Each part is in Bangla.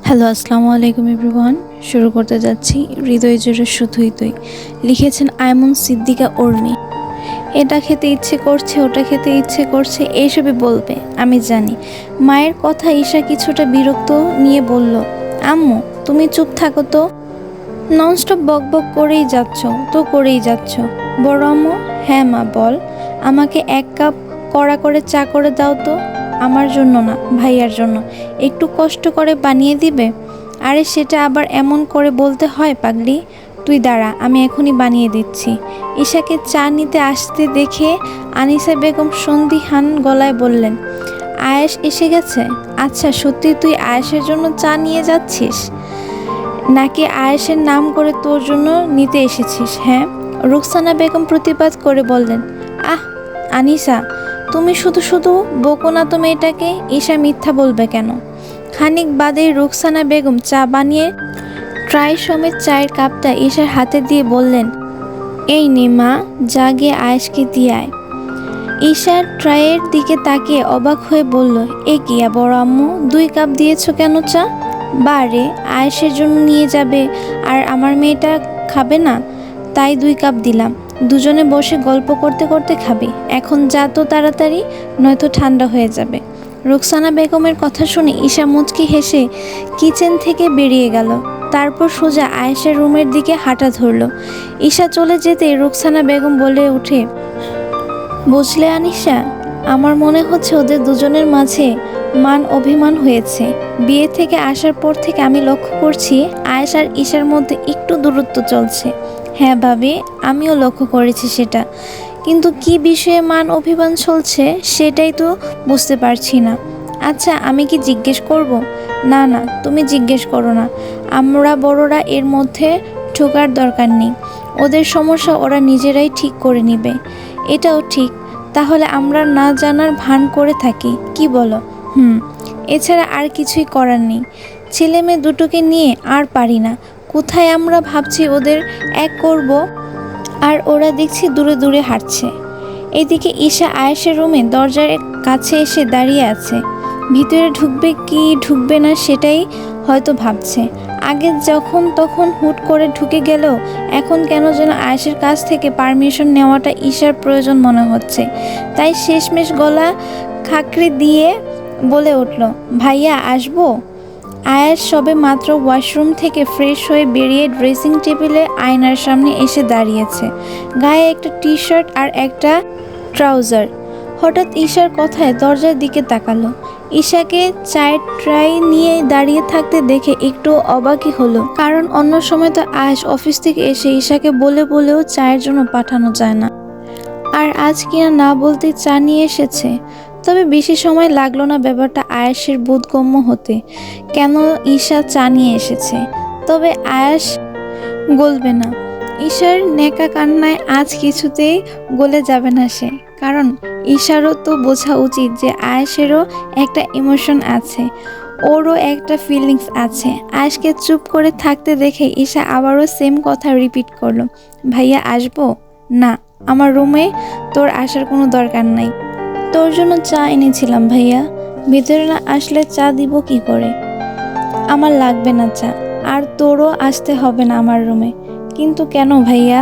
হ্যালো, আসসালামু আলাইকুম এভরিওয়ান। শুরু করতে যাচ্ছি হৃদয় জুড়ে শুধুই তুই। লিখেছেন আয়মন সিদ্দিকা উর্মি। এটা খেতে ইচ্ছে করছে, ওটা খেতে ইচ্ছে করছে, এইসবই বলবে আমি জানি। মায়ের কথা ঈশা কিছুটা বিরক্ত নিয়ে বলল, আম্মু তুমি চুপ থাকো তো, ননস্টপ বক বক করেই যাচ্ছ। বড় আম্মু, হ্যাঁ মা বল। আমাকে এক কাপ কড়া করে চা করে দাও তো। আমার জন্য না, ভাইয়ার জন্য। একটু কষ্ট করে বানিয়ে দিবে? আরে সেটা আবার এমন করে বলতে হয় পাগলি। তুই দাঁড়া, আমি এখনই বানিয়ে দিচ্ছি। ঈশাকে চা নিতে আসতে দেখে আনিসা বেগম সন্দিহান গলায় বললেন, আয়েশ এসে গেছে? আচ্ছা, সত্যি তুই আয়েশের জন্য চা নিয়ে যাচ্ছিস নাকি আয়েশের নাম করে তোর জন্য নিতে এসেছিস? হ্যাঁ, রুকসানা বেগম প্রতিবাদ করে বললেন, আহ আনিসা, তুমি শুধু শুধু বকো না তো মেয়েটাকে। ঈশা মিথ্যা বলবে কেন? খানিক বাদেই রুকসানা বেগম চা বানিয়ে ট্রাই সমেত চায়ের কাপটা ঈশার হাতে দিয়ে বললেন, এই নে মা, যা গিয়ে আয়েশকে দিয়ে আয়। ঈশা ট্রাইয়ের দিকে তাকিয়ে অবাক হয়ে বলল, এ কি বড় আম্মু, 2 কাপ দিয়েছো কেন চা? বারে, আয়েশের জন্য নিয়ে যাবে আর আমার মেয়েটা খাবে না, তাই 2 কাপ দিলাম। দুজনে বসে গল্প করতে করতে খাবি। এখন যা তো তাড়াতাড়ি, নয়তো ঠান্ডা হয়ে যাবে। রুকসানা বেগমের কথা শুনে ঈশা মুচকি হেসে কিচেন থেকে বেরিয়ে গেল। তারপর সোজা আয়েশের রুমের দিকে হাঁটা ধরল। ঈশা চলে যেতেই রুকসানা বেগম বলে উঠে, বুঝলে আনিশা, আমার মনে হচ্ছে ওদের দুজনের মাঝে মান অভিমান হয়েছে। বিয়ে থেকে আসার পর থেকে আমি লক্ষ্য করছি আয়েশ আর ঈশার মধ্যে একটু দূরত্ব চলছে। হ্যাঁ ভাবি, আমিও লক্ষ্য করেছি সেটা, কিন্তু কি বিষয়ে মান অভিমান চলছে সেটাই তো বুঝতে পারছি না। আচ্ছা, আমি কি জিজ্ঞেস করব? না না, তুমি জিজ্ঞেস করো না। আমরা বড়রা এর মধ্যে ঢোকার দরকার নেই। ওদের সমস্যা ওরা নিজেরাই ঠিক করে নিবে। এটাও ঠিক। তাহলে আমরা না জানার ভান করে থাকি, কি বলো? এছাড়া আর কিছুই করার নেই। ছেলে মেয়ে দুটোকে নিয়ে আর পারি না। কোথায় আমরা ভাবছি ওদের এক করব, আর ওরা দেখছি দূরে দূরে হাঁটছে। এদিকে ঈশা আয়েশের রুমে দরজার কাছে এসে দাঁড়িয়ে আছে। ভিতরে ঢুকবে কি ঢুকবে না সেটাই হয়তো ভাবছে। আগে যখন তখন হুট করে ঢুকে গেলেও এখন কেন যেন আয়েশের কাছ থেকে পারমিশন নেওয়াটা ঈশার প্রয়োজন মনে হচ্ছে। তাই শেষমেশ গলা খাকড়ে দিয়ে বলে উঠল, ভাইয়া আসবো? আয়েশ সবে মাত্র ওয়াশরুম থেকে ফ্রেশ হয়ে বেরিয়ে ড্রেসিং টেবিলে আয়নার সামনে এসে দাঁড়িয়েছে। গায়ে একটা টি শার্ট আর একটা ট্রাউজার। হঠাৎ ঈশার কথায় দরজার দিকে তাকালো। ঈশাকে চায়ের ট্রাই নিয়ে দাঁড়িয়ে থাকতে দেখে একটু অবাকই হলো, কারণ অন্য সময় তো আয়েশ অফিস থেকে এসে ঈশাকে বলেও চায়ের জন্য পাঠানো যায় না, আর আজ কিনা না বলতে চা নিয়ে এসেছে। তবে বেশি সময় লাগলো না ব্যাপারটা আয়েশের বোধগম্য হতে, কেন ঈশা চা নিয়ে এসেছে। তবে আয়েশ গলবে না। ঈশার নেকা কান্নায় আজ কিছুতেই গলে যাবে না সে, কারণ ঈশারও তো বোঝা উচিত যে আয়েশেরও একটা ইমোশন আছে, ওরও একটা ফিলিংস আছে। আয়েশকে চুপ করে থাকতে দেখে ঈশা আবারও সেম কথা রিপিট করলো, ভাইয়া আসবো? না, আমার রুমে তোর আসার কোনো দরকার নাই। তোর জন্য চা এনেছিলাম ভাইয়া, ভিতরে না আসলে চা দিব কি করে? আমার লাগবে না চা, আর তোরও আসতে হবে না আমার রুমে। কিন্তু কেন ভাইয়া?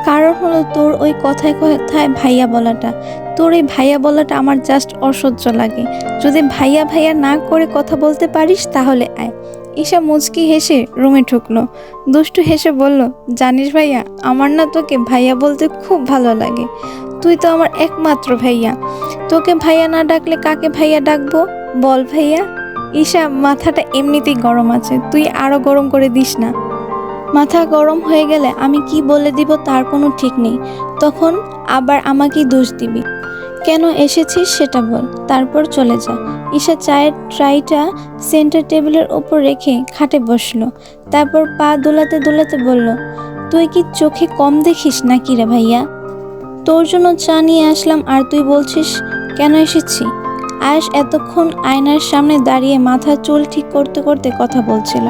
কারণ হলো তোর ওই কথায় কথায় ভাইয়া বলাটা। তোর এই ভাইয়া বলাটা আমার জাস্ট অসহ্য লাগে। যদি ভাইয়া ভাইয়া না করে কথা বলতে পারিস তাহলে আয়। ঈশা মুচকি হেসে রুমে ঢুকলো। দুষ্টু হেসে বলল, জানিস ভাইয়া, আমার না তোকে ভাইয়া বলতে খুব ভালো লাগে। তুই তো আমার একমাত্র ভাইয়া। তোকে ভাইয়া না ডাকলে কাকে ভাইয়া ডাকবো বল ভাইয়া? ঈশা, মাথাটা এমনিতেই গরম আছে, তুই আরো গরম করে দিস না। মাথা গরম হয়ে গেলে আমি কি বলে দিব তার কোনো ঠিক নেই, তখন আবার আমাকেই দোষ দিবি। কেন এসেছিস সেটা বল, তারপর চলে যা। ঈশা চায়ের ট্রাইটা সেন্টার টেবিলের ওপর রেখে খাটে বসলো। তারপর পা দোলাতে দোলাতে বলল, তুই কি চোখে কম দেখিস নাকি রে ভাইয়া? তোর জন্য চা নিয়ে আসলাম আর তুই বলছিস কেন এসেছি? আয়েশ এতক্ষণ আয়নার সামনে দাঁড়িয়ে মাথার চুল ঠিক করতে করতে কথা বলছিল।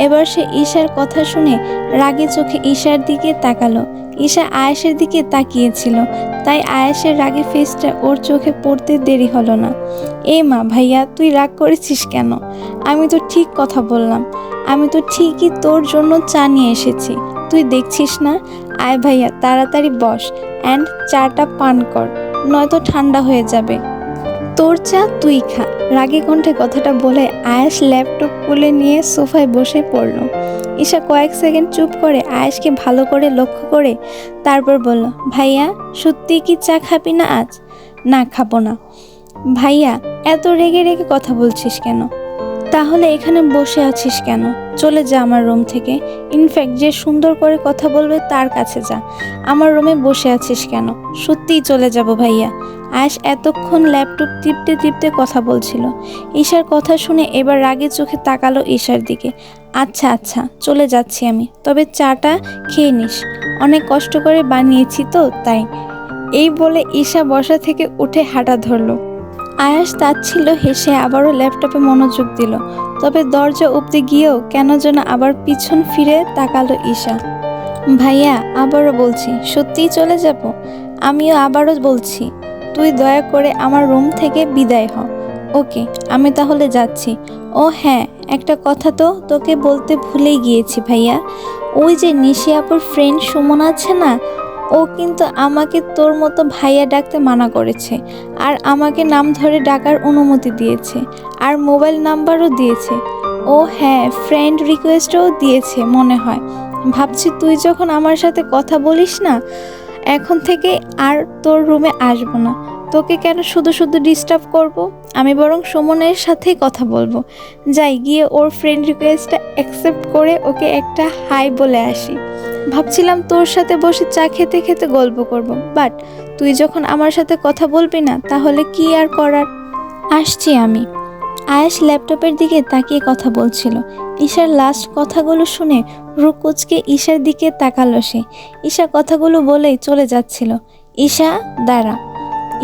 এবার সে ঈশার কথা শুনে রাগী চোখে ঈশার দিকে তাকালো। ঈশা আয়েশের দিকে তাকিয়েছিল, তাই আয়েশের রাগী ফেসটা ওর চোখে পড়তে দেরি হলো না। এ মা ভাইয়া, তুই রাগ করেছিস কেন? আমি তো ঠিক কথা বললাম। আমি তো ঠিকই তোর জন্য চা নিয়ে এসেছি, তুই দেখছিস না? আয় ভাইয়া, তাড়াতাড়ি বস অ্যান্ড চাটা পান কর, নয়তো ঠান্ডা হয়ে যাবে। তোর চা তুই খা। রাগী কণ্ঠে কথাটা বলে আয়েশ ল্যাপটপ খুলে নিয়ে সোফায় বসে পড়ল। ঈশা কয়েক সেকেন্ড চুপ করে আয়েশকে ভালো করে লক্ষ্য করে তারপর বলল, ভাইয়া সত্যি কি চা খাবি না আজ? না, খাবো না। ভাইয়া, এত রেগে রেগে কথা বলছিস কেন? তাহলে এখানে বসে আছিস কেন? চলে যা আমার রুম থেকে। ইনফ্যাক্ট যে সুন্দর করে কথা বলবে তার কাছে যা। আমার রুমে বসে আছিস কেন? সত্যিই চলে যাব ভাইয়া। আয়েশ এতক্ষণ ল্যাপটপ টিপতে টিপতে কথা বলছিল। ঈশার কথা শুনে এবার রাগের চোখে তাকালো ঈশার দিকে। আচ্ছা আচ্ছা, চলে যাচ্ছি আমি, তবে চাটা খেয়ে নিস, অনেক কষ্ট করে বানিয়েছি তো তাই। এই বলে ঈশা বসা থেকে উঠে হাঁটা ধরলো। আয়াস তাচ্ছিল্য হেসে আবারও ল্যাপটপে মনোযোগ দিল, তবে দরজা অবধি গিয়েও কেন যেন আবার পিছন ফিরে তাকালো ঈশা। ভাইয়া, আবারও বলছি, সত্যিই চলে যাব? আমিও আবারও বলছি, তুই দয়া করে আমার রুম থেকে বিদায় হ। ওকে, আমি তাহলে যাচ্ছি। ও হ্যাঁ, একটা কথা তো তোকে বলতে ভুলেই গিয়েছি ভাইয়া। ওই যে নিশি আপুর ফ্রেন্ড সুমন আছে না, ও কিন্তু আমাকে তোর মতো ভাইয়া ডাকতে মানা করেছে, আর আমাকে নাম ধরে ডাকার অনুমতি দিয়েছে, আর মোবাইল নাম্বারও দিয়েছে। ও হ্যাঁ, ফ্রেন্ড রিকোয়েস্টও দিয়েছে মনে হয়। ভাবছি তুই যখন আমার সাথে কথা বলিস না, এখন থেকে আর তোর রুমে আসবো না। তোকে কেন শুধু শুধু ডিস্টার্ব করব? আমি বরং সুমনের সাথেই কথা বলবো। যাই গিয়ে ওর ফ্রেন্ড রিকোয়েস্টটা অ্যাকসেপ্ট করে ওকে একটা হাই বলে আসি। ভাবছিলাম তোর সাথে বসে চা খেতে খেতে গল্প করব, বাট তুই যখন আমার সাথে কথা বলবি না, তাহলে কি আর করার। আসছি আমি। আয়েশ ল্যাপটপের দিকে তাকিয়ে কথা বলছিল। ঈশার লাস্ট কথাগুলো শুনে রুকুচকে ঈশার দিকে তাকালো সে। ঈশা কথাগুলো বলেই চলে যাচ্ছিল। ঈশা দাঁড়া।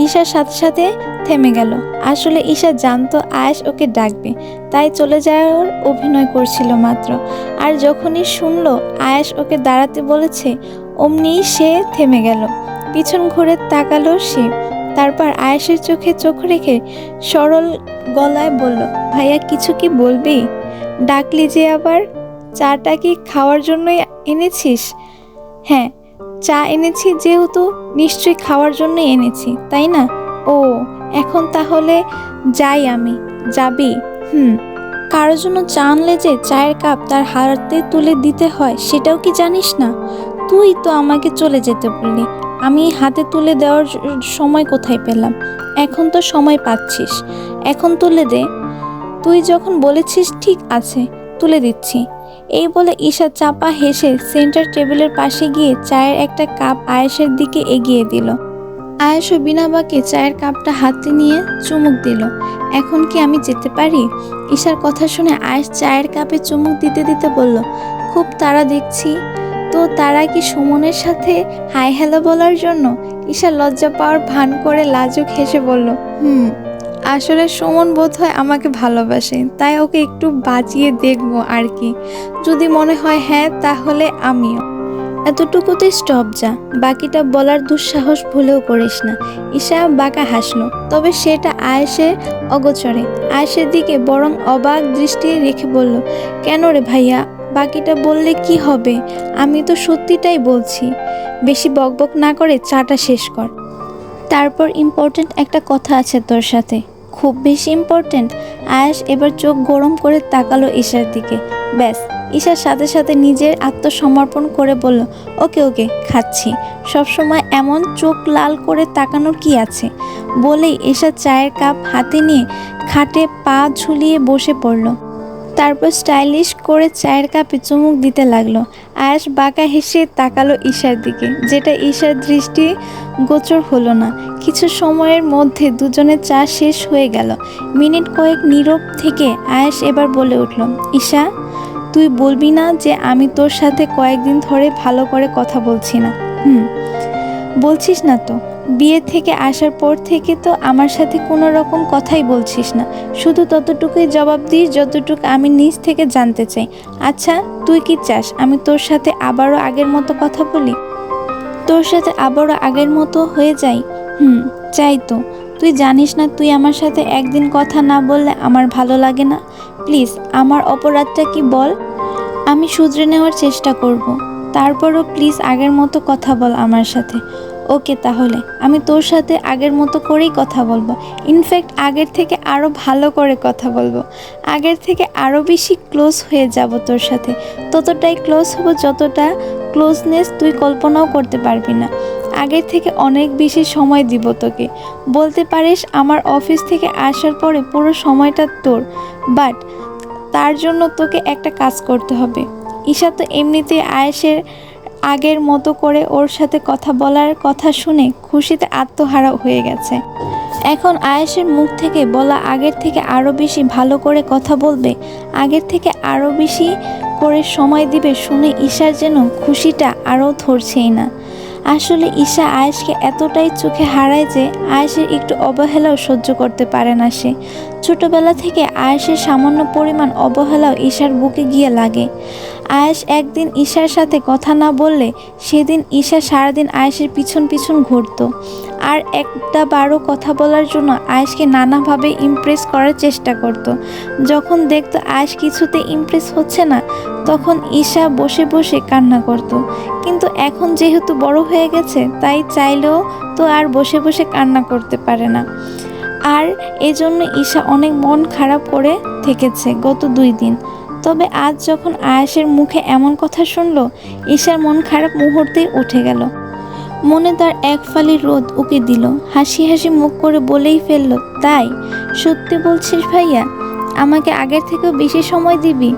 ঈশার সাথে সাথে থেমে গেল। আসলে ঈশা জানতো আয়েশ ওকে ডাকবে, তাই চলে যাওয়ার অভিনয় করছিল মাত্র। আর যখনই শুনলো আয়েশ ওকে দাঁড়াতে বলেছে, অমনিই সে থেমে গেল। পিছন ঘুরে তাকালো সে। তারপর আয়েশের চোখে চোখ রেখে সরল গলায় বলল, ভাইয়া কিছু কি বলবি? ডাকলি যে আবার? চাটা কি খাওয়ার জন্যই এনেছিস? হ্যাঁ, চা এনেছি যেহেতু নিশ্চয়ই খাওয়ার জন্যই এনেছি, তাই না? ও, এখন তাহলে যাই আমি। যাবি? কারোর জন্য চা আনলে যে চায়ের কাপ তার হাতে তুলে দিতে হয়, সেটাও কি জানিস না? তুই তো আমাকে চলে যেতে বললি, আমি হাতে তুলে দেওয়ার সময় কোথায় পেলাম? এখন তো সময় পাচ্ছিস, এখন তুলে দে। তুই যখন বলেছিস ঠিক আছে, তুলে দিচ্ছি। এই বলে ঈশা চাপা হেসে সেন্টার টেবিলের পাশে গিয়ে চায়ের একটা কাপ আয়েশের দিকে এগিয়ে দিল। আয়েশও বিনা বাকে চায়ের কাপটা হাতে নিয়ে চুমুক দিল। এখন কি আমি যেতে পারি? ঈশার কথা শুনে আয়েশ চায়ের কাপে চুমুক দিতে দিতে বলল, খুব তাড়া দেখছি। তো তারা কি সুমনের সাথে হাই হ্যালো বলার জন্য? ঈশা লজ্জা পাওয়ার ভান করে লাজুক হেসে বলল, আসলে সুমন বোধহয় আমাকে ভালোবাসে, তাই ওকে একটু বাঁচিয়ে দেখবো আর কি। যদি মনে হয় হ্যাঁ, তাহলে আমিও। এতটুকুতে স্টপ যা, বাকিটা বলার দুঃসাহস ভুলেও করিস না। ঈশা বাঁকা হাসলো, তবে সেটা আয়েশের অগোচরে। আয়েশের দিকে বরং অবাক দৃষ্টি রেখে বলল, কেন রে ভাইয়া, বাকিটা বললে কি হবে? আমি তো সত্যিটাই বলছি। বেশি বকবক না করে চাটা শেষ কর। তারপর ইম্পর্ট্যান্ট একটা কথা আছে তোর সাথে, খুব বেশি ইম্পর্ট্যান্ট। আয়েশ এবার চোখ গরম করে তাকালো ঈশার দিকে। ব্যাস, ঈশার সাথে সাথে নিজের আত্মসমর্পণ করে বলল, ওকে ওকে, খাচ্ছি। সবসময় এমন চোখ লাল করে তাকানোর কি আছে? বলেই ঈশা চায়ের কাপ হাতে নিয়ে খাটে পা ঝুলিয়ে বসে পড়ল। তারপর স্টাইলিশ করে চায়ের কাপে চুমুক দিতে লাগলো। আয়েশ বাঁকা হেসে তাকালো ঈশার দিকে, যেটা ঈশার দৃষ্টি গোচর হলো না। কিছু সময়ের মধ্যে দুজনের চা শেষ হয়ে গেল। মিনিট কয়েক নীরব থেকে আয়েশ এবার বলে উঠল, ঈশা, তুই বলবি না যে আমি তোর সাথে কয়েকদিন ধরে ভালো করে কথা বলছি না? বলছিস না তো? বিয়ে থেকে আসার পর থেকে তো আমার সাথে কোনো রকম কথাই বলছিস না, শুধু ততটুকুই জবাব দিস যতটুকু আমি নিজ থেকে জানতে চাই। আচ্ছা, তুই কি চাস আমি তোর সাথে আবারও আগের মতো কথা বলি, তোর সাথে আবারও আগের মতো হয়ে যাই? চাই তো। তুই জানিস না তুই আমার সাথে একদিন কথা না বললে আমার ভালো লাগে না। প্লিজ, আমার অপরাধটা কি বল, আমি শুধরে নেওয়ার চেষ্টা করব। তারপরও প্লিজ আগের মতো কথা বল আমার সাথে। ওকে, তাহলে আমি তোর সাথে আগের মতো করেই কথা বলবো। ইনফ্যাক্ট আগের থেকে আরও ভালো করে কথা বলবো, আগের থেকে আরও বেশি ক্লোজ হয়ে যাব তোর সাথে। ততটাই ক্লোজ হব যতটা ক্লোজনেস তুই কল্পনাও করতে পারবি না। আগের থেকে অনেক বেশি সময় দিব তোকে। বলতে পারিস আমার অফিস থেকে আসার পরে পুরো সময়টা তোর। বাট তার জন্য তোকে একটা কাজ করতে হবে। ঈশা তো এমনিতেই আয়েশের আগের মতো করে ওর সাথে কথা বলার কথা শুনে খুশিতে আত্মহারা হয়ে গেছে। এখন আয়েশের মুখ থেকে বলা আগের থেকে আরও বেশি ভালো করে কথা বলবে, আগের থেকে আরও বেশি করে সময় দিবে শুনে ঈশার যেন খুশিটা আরও ধরছেই না। আসলে ঈশা আয়েশকে এতটাই চোখে হারায় যে আয়েশের একটু অবহেলাও সহ্য করতে পারে না সে। ছোটবেলা থেকে আয়েশের সামান্য পরিমাণ অবহেলাও ঈশার বুকে গিয়ে লাগে। আয়েশ একদিন ঈশার সাথে কথা না বললে সেদিন ঈশা সারাদিন আয়েশের পিছন পিছন ঘুরত, আর একটা বারও কথা বলার জন্য আয়েশকে নানাভাবে ইমপ্রেস করার চেষ্টা করত। যখন দেখতো আয়েশ কিছুতে ইমপ্রেস হচ্ছে না, তখন ঈশা বসে বসে কান্না করত। কিন্তু এখন যেহেতু বড় হয়ে গেছে, তাই চাইলেও তো আর বসে বসে কান্না করতে পারে না। আর এজন্য ঈশা অনেক মন খারাপ করে থেকেছে গত 2 দিন। তবে আজ যখন আয়েশের মুখে এমন কথা শুনল, ঈশার মন খারাপ মুহূর্তেই উঠে গেল। মনে তার এক ফালি রোদ উকি দিল, হাসি হাসি মুখ করে বলেই ফেলল, তাই? সত্যি বলছিস ভাইয়া? আমাকে আগের থেকেও বেশি সময় দিবি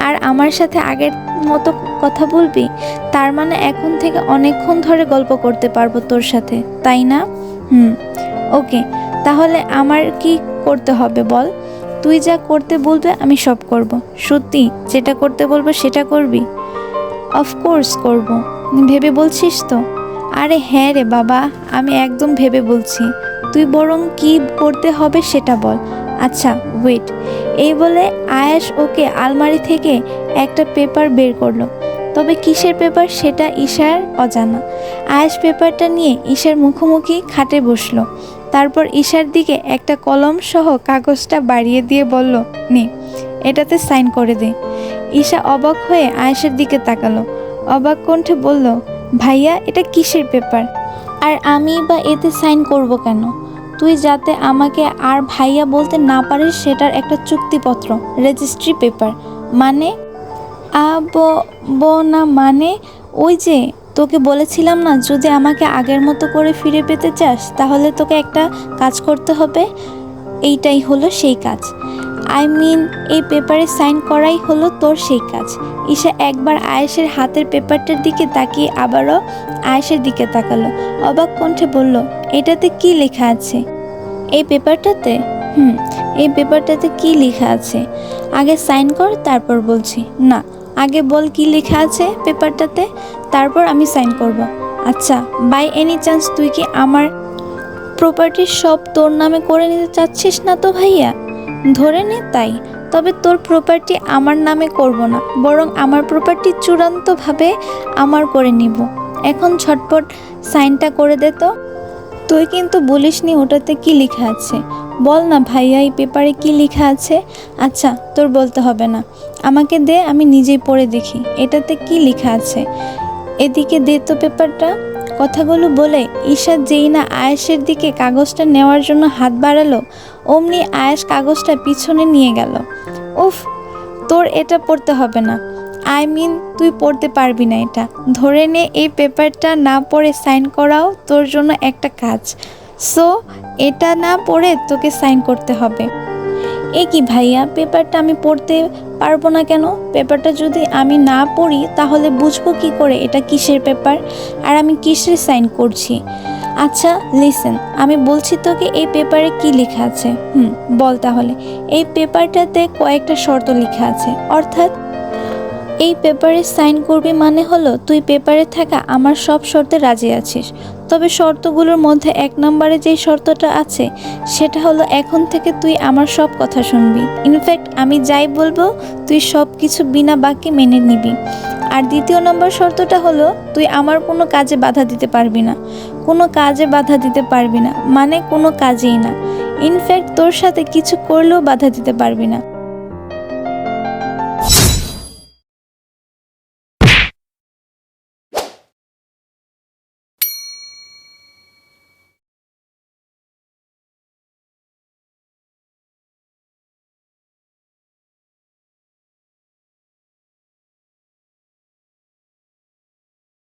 আর আমার সাথে আগের মতো কথা বলবি? তার মানে এখন থেকে অনেকক্ষণ ধরে গল্প করতে পারবো তোর সাথে, তাই না? ওকে, তাহলে আমার কি করতে হবে বল? তুই যা করতে বলবে আমি সব করব। সত্যি যেটা করতে বলবো সেটা করবি? অফকোর্স করব। ভেবে বলছিস তো? আরে হ্যাঁ রে বাবা, আমি একদম ভেবে বলছি। তুই বরং কি করতে হবে সেটা বল। আচ্ছা ওয়েট। এই বলে আয়েশ ওকে আলমারি থেকে একটা পেপার বের করলো। তবে কিসের পেপার সেটা ঈশার অজানা। আয়েশ পেপারটা নিয়ে ঈশার মুখোমুখি খাটে বসলো। তারপর ঈশার দিকে একটা কলম সহ কাগজটা বাড়িয়ে দিয়ে বলল, নে, এটাতে সাইন করে দে। ঈশা অবাক হয়ে আয়েশের দিকে তাকালো, অবাক কণ্ঠে বলল, ভাইয়া এটা কিসের পেপার? আর আমি বা এতে সাইন করব কেন? তুই যাতে আমাকে আর ভাইয়া বলতে না পারিস সেটার একটা চুক্তিপত্র, রেজিস্ট্রি পেপার। মানে? না মানে ওই যে তোকে বলেছিলাম না, যদি আমাকে আগের মতো করে ফিরে পেতে চাস তাহলে তোকে একটা কাজ করতে হবে। এইটাই হলো সেই কাজ। এই পেপারে সাইন করাই হলো তোর সেই কাজ। ঈশা একবার আয়েশের হাতের পেপারটার দিকে তাকিয়ে আবারও আয়েশের দিকে তাকালো, অবাক কণ্ঠে বলল, এটাতে কি লেখা আছে? এই পেপারটাতে? এই পেপারটাতে কি লেখা আছে? আগে সাইন কর, তারপর বলছি। না, আগে বল কি লেখা আছে পেপারটাতে, তারপর আমি সাইন করব। আচ্ছা, বাই এনি চান্স তুই কি আমার প্রপার্টি সব তোর নামে করে নিতে চাচ্ছিস না তো ভাইয়া? ধরে নে তাই। তবে তোর প্রপার্টি আমার নামে করব না, বরং আমার প্রপার্টি চূড়ান্তভাবে আমার করে নিব। এখন ঝটপট সাইনটা করে দে তো। তুই কিন্তু বলিসনি ওটাতে কি লেখা আছে। বল না ভাইয়া, এই পেপারে কি লেখা আছে? আচ্ছা, তোর বলতে হবে না, আমাকে দে, আমি নিজেই পড়ে দেখি এটাতে কি লেখা আছে। এদিকে দে তো পেপারটা। কথাগুলো বলে ঈশা যেই না আয়েশের দিকে কাগজটা নেওয়ার জন্য হাত বাড়ালো, অমনি আয়েশ কাগজটা পিছনে নিয়ে গেল। উফ, তোর এটা পড়তে হবে না। তুই পড়তে পারবি না এটা। ধরে নে এই পেপারটা না পড়ে সাইন করাও তোর জন্য একটা কাজ। সো এটা না পড়ে তোকে সাইন করতে হবে। এ কি ভাইয়া, পেপারটা আমি পড়তে পারবো না কেন? পেপারটা যদি আমি না পড়ি তাহলে বুঝবো কি করে এটা কিসের পেপার আর আমি কিসের সাইন করছি? আচ্ছা লিসেন, আমি বলছি তোকে এই পেপারে কি লেখা আছে। বল তাহলে। এই পেপারটাতে কয়েকটা শর্ত লেখা আছে, অর্থাৎ এই পেপারে সাইন করবি মানে হলো তুই পেপারে থাকা আমার সব শর্তে রাজি আছিস। তবে শর্তগুলোর মধ্যে 1 নম্বরে যেই শর্তটা আছে সেটা হলো এখন থেকে তুই আমার সব কথা শুনবি। ইনফ্যাক্ট আমি যাই বলবো তুই সব কিছু বিনা বাক্যে মেনে নিবি। আর 2য় নম্বর শর্তটা হলো তুই আমার কোনো কাজে বাধা দিতে পারবি না। কোনো কাজে বাধা দিতে পারবি না মানে কোনো কাজেই না। ইনফ্যাক্ট তোর সাথে কিছু করলেও বাধা দিতে পারবি না।